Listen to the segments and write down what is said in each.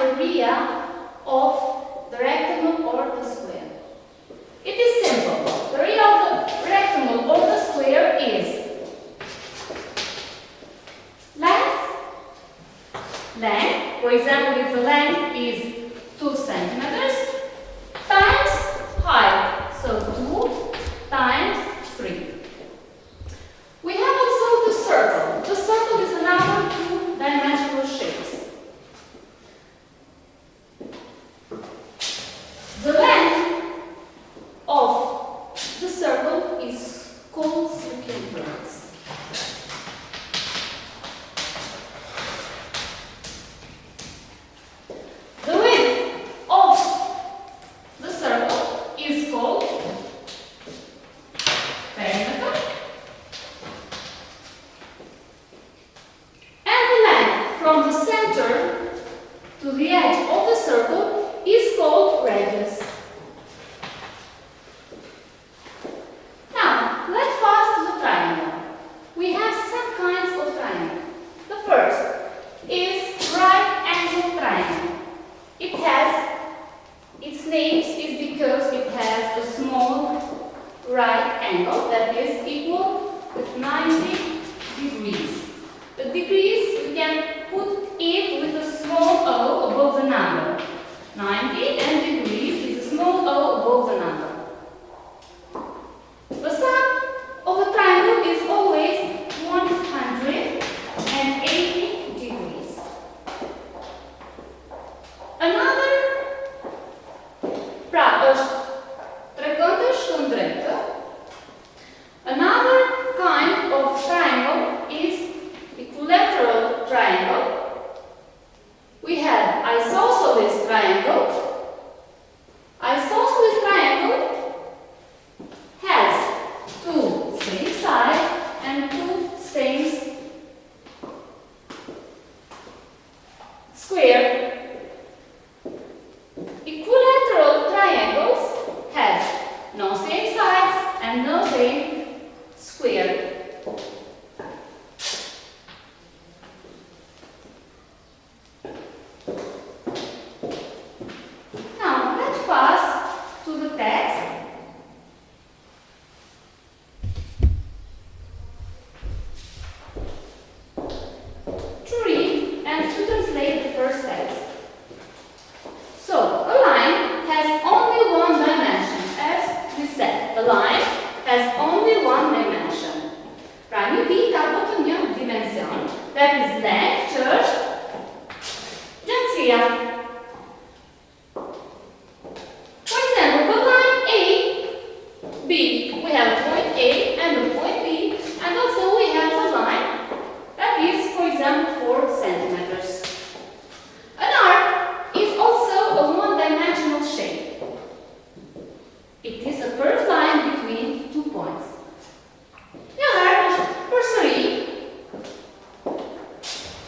the area of the rectangle or the square? It is simple. The area of the rectangle or the square is length, for example, if the length is 2 centimeters, times height, so 2 times 3. We have also the circle. The circle is another two-dimensional shape. The length of the circle is called circumference. The width of the circle is called perimeter. And the length from the center to the edge of the circle is called radius. Now, let's pass to the triangle. We have some kinds of triangle. The first is right angle triangle. It has, its name is because it has a small right angle that is equal with 90 degrees. The degrees, we can put it with a small o above the number. 90 and degrees is a small o above the number. The sum of the triangle is always 180 degrees. Another Another kind of triangle is equilateral triangle. We have isosceles triangle. Isosceles triangle has two same sides and two same square. Equilateral triangles has no same sides and no same square. Now let's pass to the text. To read and to translate the first text. So, a line has only one dimension, as we said. The line has only one dimension. Pra një vit ka vetëm një dimension, that is length, që është gjatësia. For example, the line A, B, we have point A and the point B, and also we have the line that is, for example, 4 centimeters. An arc is also a one-dimensional shape. It is a curved line between two points. Një arc është përsëri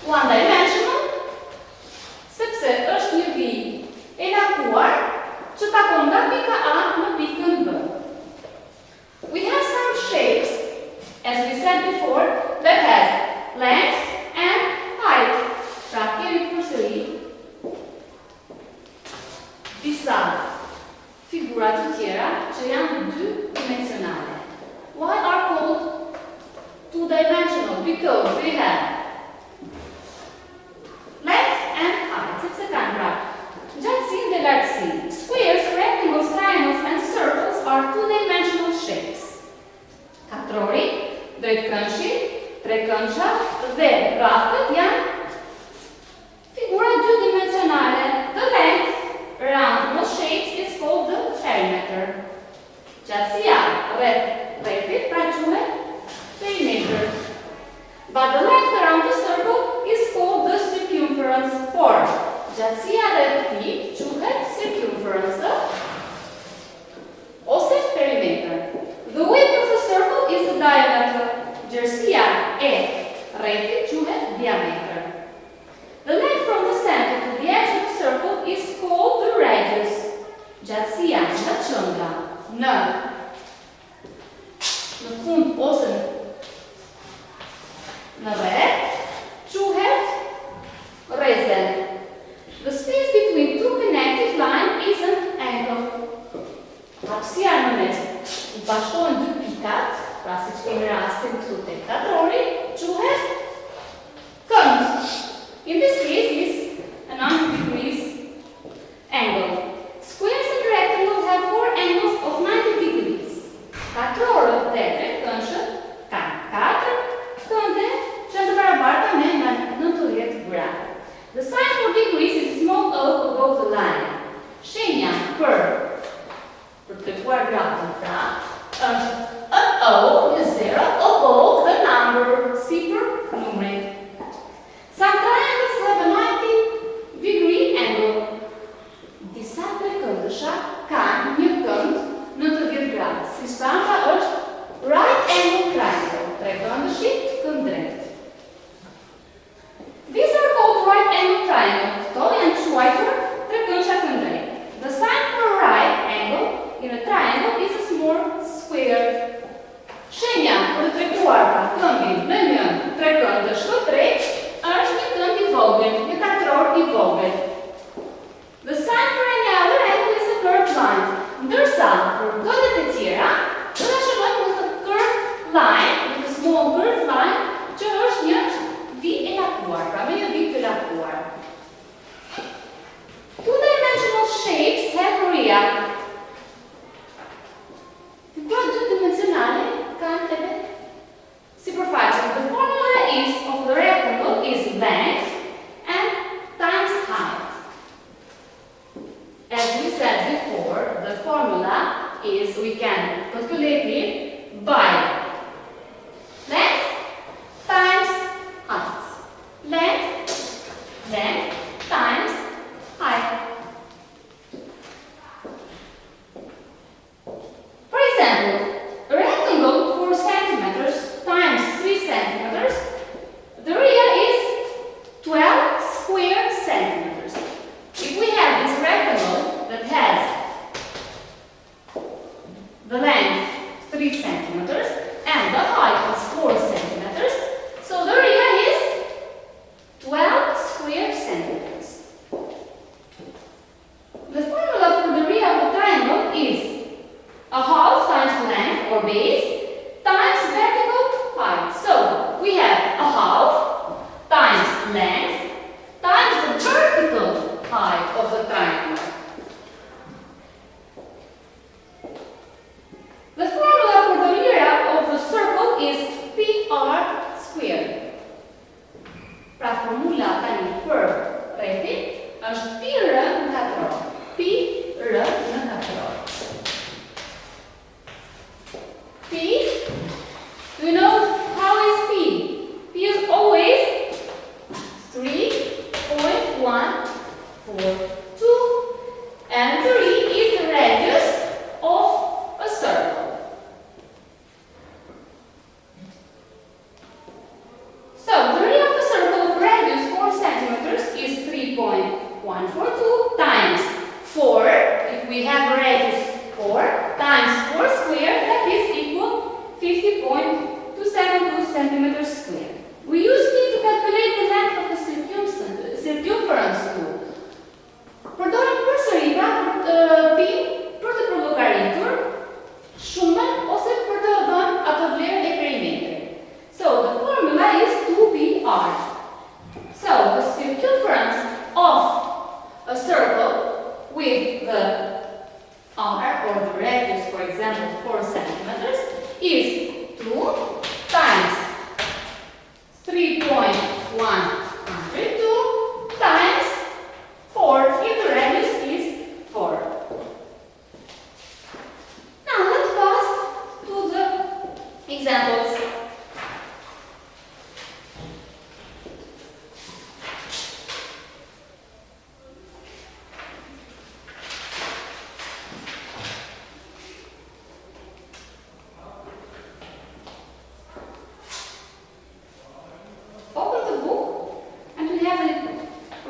one-dimensional, sepse është një vijë e larguar që takon nga pika A në pikën B. We have some shapes, as we said before, that has length and height. Pra kemi përsëri disa figura të tjera që janë dy-dimensionale. Why are called two-dimensional? Because we have length and height. Sepse kanë pra gjatësinë dhe lartësinë. Squares, rectangles, triangles and circles are two-dimensional shapes. Katrori, drejtkëndshi, trekëndsha dhe rrafët janë figura dy-dimensionale. The length around most shapes is called the perimeter. Gjatësia rrethit pra quhet perimeter. But the length around the circle is called the circumference. Por gjatësia rreth tij quhet circumference ose perimeter. The width of the circle is the diameter. Gjerësia e rrethit quhet diameter. The length from the center to the edge of the circle is called the radius. Gjatësia nga qendra në fund ose në rreth quhet rrezen. The space In this case is a 90 degrees angle. Squares and rectangles have four angles of 90 degrees. Katrorët dhe këndshët kanë 4 kënde që të barabarta me 90 gradë. The sign for degrees is a small o above the line. Shenja për treguar gradën pra është an o, a zero above the number, si për numrin. Some triangles have a 90 degree angle. Disa trekëndësha kanë një kënd 90 gradë. Si shtampa është right angle triangle, trekëndëshi kënd drejt. These are called right angle triangle. Këto janë quajtur trekëndësha kënd drejt. The sign for right angle in a triangle is a small square. Shenja për të treguar pra këmbin në një trekëndësh të drejt është një kënd i vogël, një katror i vogël. The sign for any other angle is a curved line. Ndërsa për këndet e tjera, do ta shohim with a curved line, with a small curved line, që është një vi e lakuar, pra me një vi të lakuar. Two-dimensional shapes have area. Figura dy-dimensionale kanë edhe sipërfaqe. The formula is of the rectangle is length and times height. As we said before, the formula is we can calculate it by length times height. Length times height. For example, a rectangle 4 centimeters times 3 centimeters, the area is 12 square centimeters. If we have this rectangle that has the length 3 centimeters and the height is 4 centimeters, so the area is 12 square centimeters. The formula for the area of a triangle is a half times length or base times vertical height. So we have a half times length times the vertical height of the triangle. The formula for the area of the circle is PR squared. Pra formula tani për rrethin është PR në katror. PR në katror. P, do you know how is P? P is always 3.142, and 3 is the radius of a circle. So the area of a circle of radius 4 centimeters is 3.142 times 4. If we have a radius 4 times 4 square, that is equal 50.272 centimeters square. We use P to calculate the length of the circumference tool. Përdorim përsëri pra P për të përllogaritur shumën ose për të dhënë atë vlerë e perimetrit. So the formula is 2PR. So the circumference of a circle with the R or the radius, for example, 4 centimeters, is 2 times 3.142 times 4 if the radius is 4. Now let's pass to the examples. Open the book and we have a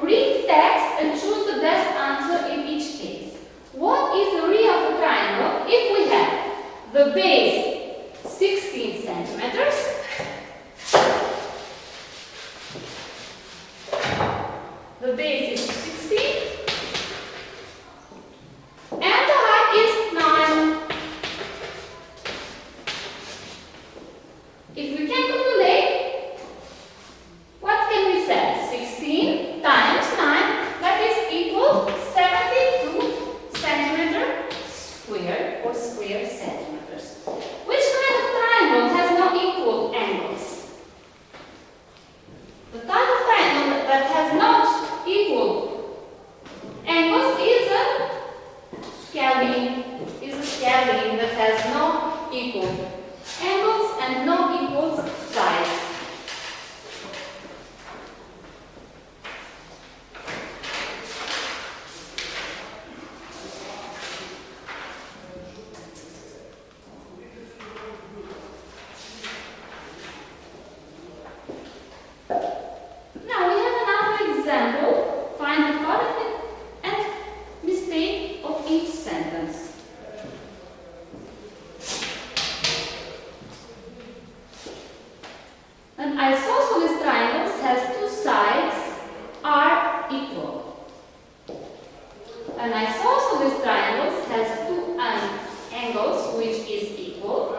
read text and choose the best answer in each case. What is the area of the triangle if we have the base 16 centimeters, the base is 16 and the height is 9. If we can calculate, what can we say? 16 An isosceles triangle has two angles which is equal.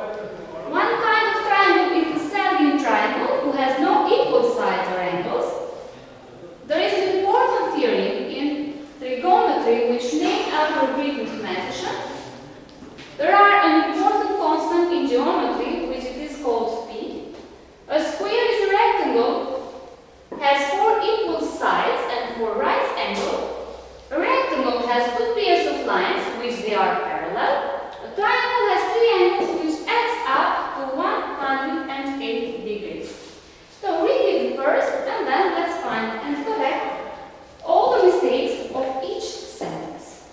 One kind of triangle is the Selene triangle, who has no equal sides or angles. There is an important theorem in trigonometry which named after Greek mathematician. There are an important constant in geometry which it is called π. A square is a rectangle, has four equal sides and four right angles. A rectangle has two pairs of lines which they are parallel. A triangle has three angles which adds up to 180 degrees. So read it first and then let's find and correct all the mistakes of each sentence.